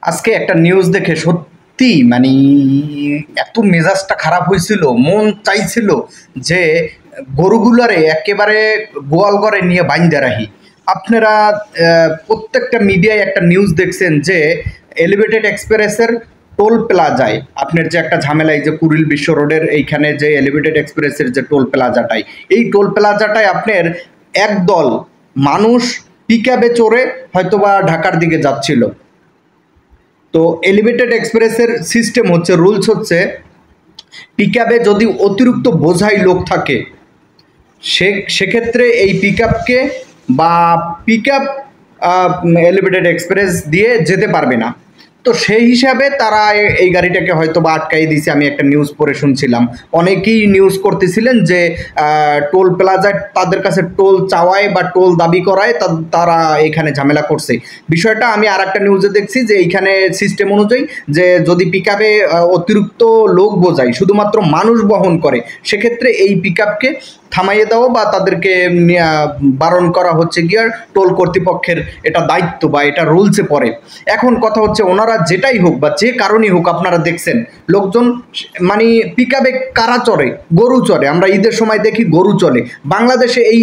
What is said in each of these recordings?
আজকে একটা নিউজ দেখে সত্যি মানে এত মেজাজটা খারাপ হয়েছিল, মন চাইছিল যে গরুগুলারে একেবারে গোয়াল ঘরে নিয়ে বাইন্দা রাখি। আপনারা প্রত্যেকটা মিডিয়ায় একটা নিউজ দেখছেন যে এলিভেটেড এক্সপ্রেসের টোল প্লাজায় আপনার যে একটা ঝামেলা, এই যে কুড়িল বিশ্ব রোডের এইখানে যে এলিভেটেড এক্সপ্রেসের যে টোল প্লাজাটাই, এই টোল প্লাজাটায় আপনার একদল মানুষ পিকআপে চড়ে হয়তোবা ঢাকার দিকে যাচ্ছিল। তো এলিভেটেড এক্সপ্রেসের সিস্টেম হচ্ছে, রুলস হচ্ছে, পিকআপে যদি অতিরিক্ত বোঝাই লোক থাকে সেক্ষেত্রে এই পিকআপকে বা পিকআপ এলিভেটেড এক্সপ্রেস দিয়ে যেতে পারবে না। তো সেই হিসাবে তারা এই গাড়িটাকে হয়তো বা আটকাই দিয়েছে। আমি একটা নিউজ পড়ে শুনছিলাম, অনেকেই নিউজ করতেছিলেন যে টোল প্লাজায় তাদের কাছে টোল চাওয়ায় বা টোল দাবি করায় তারা এখানে ঝামেলা করছে। বিষয়টা আমি আর একটা নিউজে দেখছি যে এইখানে সিস্টেম অনুযায়ী যে যদি পিকআপে অতিরিক্ত লোক বোঝায়, শুধুমাত্র মানুষ বহন করে, সেক্ষেত্রে এই পিকআপকে থামাইয়ে দেওয়া বা তাদেরকে বারণ করা হচ্ছে গিয়ে টোল কর্তৃপক্ষের এটা দায়িত্ব বা এটা রুলসে পড়ে। এখন কথা হচ্ছে, ওনারা যেটাই হোক বা যে কারণেই হোক, আপনারা দেখছেন লোকজন মানে পিকআপে কারা চড়ে, গরু চড়ে। আমরা ঈদের সময় দেখি গরু চলে। বাংলাদেশে এই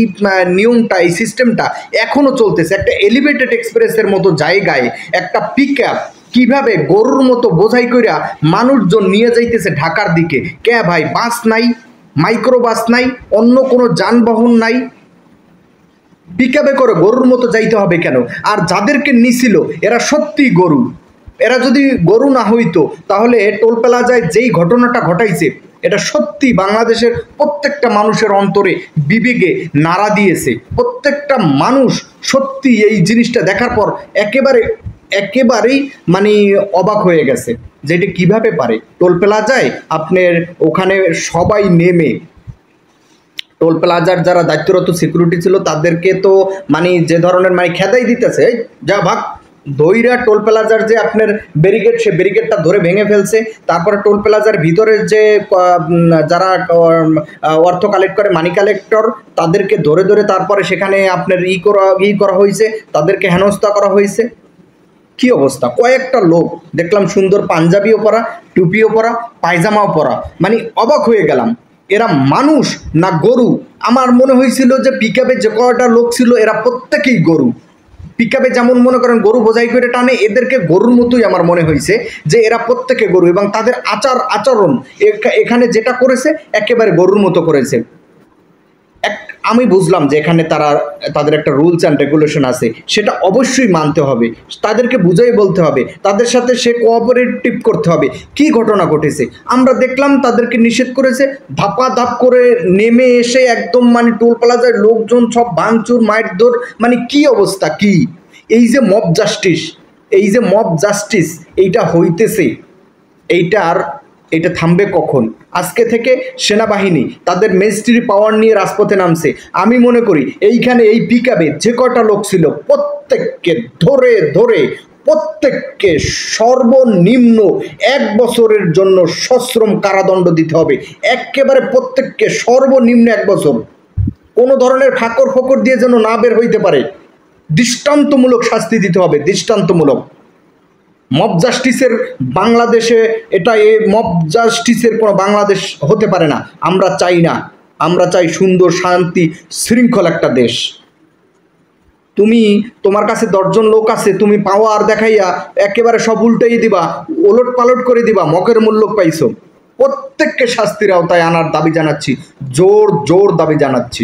নিয়মটা, এই সিস্টেমটা এখনও চলতেছে। একটা এলিভেটেড এক্সপ্রেসের মতো জায়গায় একটা পিকআপ কিভাবে গরুর মতো বোঝাই কইরা মানুষজন নিয়ে যাইতেছে ঢাকার দিকে। কে ভাই, বাস নাই, মাইক্রো বাস নাই, অন্য কোনো যানবাহন নাই, পিকআপে করে গরুর মতো যাইতে হবে কেন? আর যাদেরকে নিছিল এরা সত্যি গরু। এরা যদি গরু না হইতো তাহলে টোল প্লাজায় যেই ঘটনাটা ঘটাইছে এটা সত্যি বাংলাদেশের প্রত্যেকটা মানুষের অন্তরে বিবেকে নাড়া দিয়েছে। প্রত্যেকটা মানুষ সত্যি এই জিনিসটা দেখার পর একেবারেই মানে অবাক হয়ে গেছে যে এটা কীভাবে পারে। টোল প্লাজায় আপনার ওখানে সবাই নেমে, টোল প্লাজার যারা দায়িত্বরত সিকিউরিটি ছিল তাদেরকে তো মানে যে ধরনের মানে খেদাই দিতেছে, যা ভাগ দইরা টোল প্লাজার যে আপনার ব্যারিকেড, সে ব্যারিকেডটা ধরে ভেঙে ফেলছে। তারপরে টোল প্লাজার ভিতরের যে যারা অর্থ কালেক্ট করে, মানি কালেক্টর, তাদেরকে ধরে ধরে তারপরে সেখানে আপনার করা হয়েছে, তাদেরকে হেনস্থা করা হয়েছে। কি অবস্থা! কয়েকটা লোক দেখলাম সুন্দর পাঞ্জাবিও পরা, টুপিও পরা, পায়জামাও পরা, মানে অবাক হয়ে গেলাম। এরা মানুষ না গরু? আমার মনে হয়েছিল যে পিকআপে যে কয়টা লোক ছিল এরা প্রত্যেকেই গরু। পিকআপে যেমন মনে করেন গরু বোঝাই করে টানে, এদেরকে গরুর মতোই আমার মনে হয়েছে যে এরা প্রত্যেকে গরু, এবং তাদের আচরণ এখানে যেটা করেছে একেবারে গরুর মতো করেছে। আমি বুঝলাম যে এখানে তাদের একটা রুলস অ্যান্ড রেগুলেশন আছে, সেটা অবশ্যই মানতে হবে, তাদেরকে বুঝাই বলতে হবে, তাদের সাথে সে কোঅপারেটিভ করতে হবে। কি ঘটনা ঘটেছে আমরা দেখলাম, তাদেরকে নিষেধ করেছে, ধাপাধাপ করে নেমে এসে একদম মানে টোল প্লাজায় লোকজন সব ভাঙচুর, মারধর, মানে কি অবস্থা! কি এই যে মব জাস্টিস এইটা হইতেছে, এটা থামবে কখন? আজকে থেকে সেনাবাহিনী তাদের ম্যাজিস্ট্রি পাওয়ার নিয়ে রাজপথে নামছে। আমি মনে করি এইখানে এই পিকআপে যে কটা লোক ছিল প্রত্যেককে ধরে ধরে প্রত্যেককে সর্বনিম্ন 1 বছরের জন্য সশ্রম কারাদণ্ড দিতে হবে। একেবারে প্রত্যেককে সর্বনিম্ন 1 বছর, কোনো ধরনের ফাঁকর ফোকর দিয়ে যেন না বের হইতে পারে। দৃষ্টান্তমূলক শাস্তি দিতে হবে, দৃষ্টান্তমূলক। মব জাস্টিসের বাংলাদেশে মব জাস্টিসের কোনো বাংলাদেশ হতে পারে না। আমরা চাই না, আমরা চাই সুন্দর, শান্তি, শৃঙ্খল একটা দেশ। তোমার কাছে 10 জন লোক আছে, তুমি পাওয়ার দেখাইয়া একেবারে সব উল্টাই দিবা, ওলট পালট করে দিবা, মগের মূল্য পাইছো। প্রত্যেককে শাস্তির আওতায় আনার দাবি জানাচ্ছি, জোর দাবি জানাচ্ছি।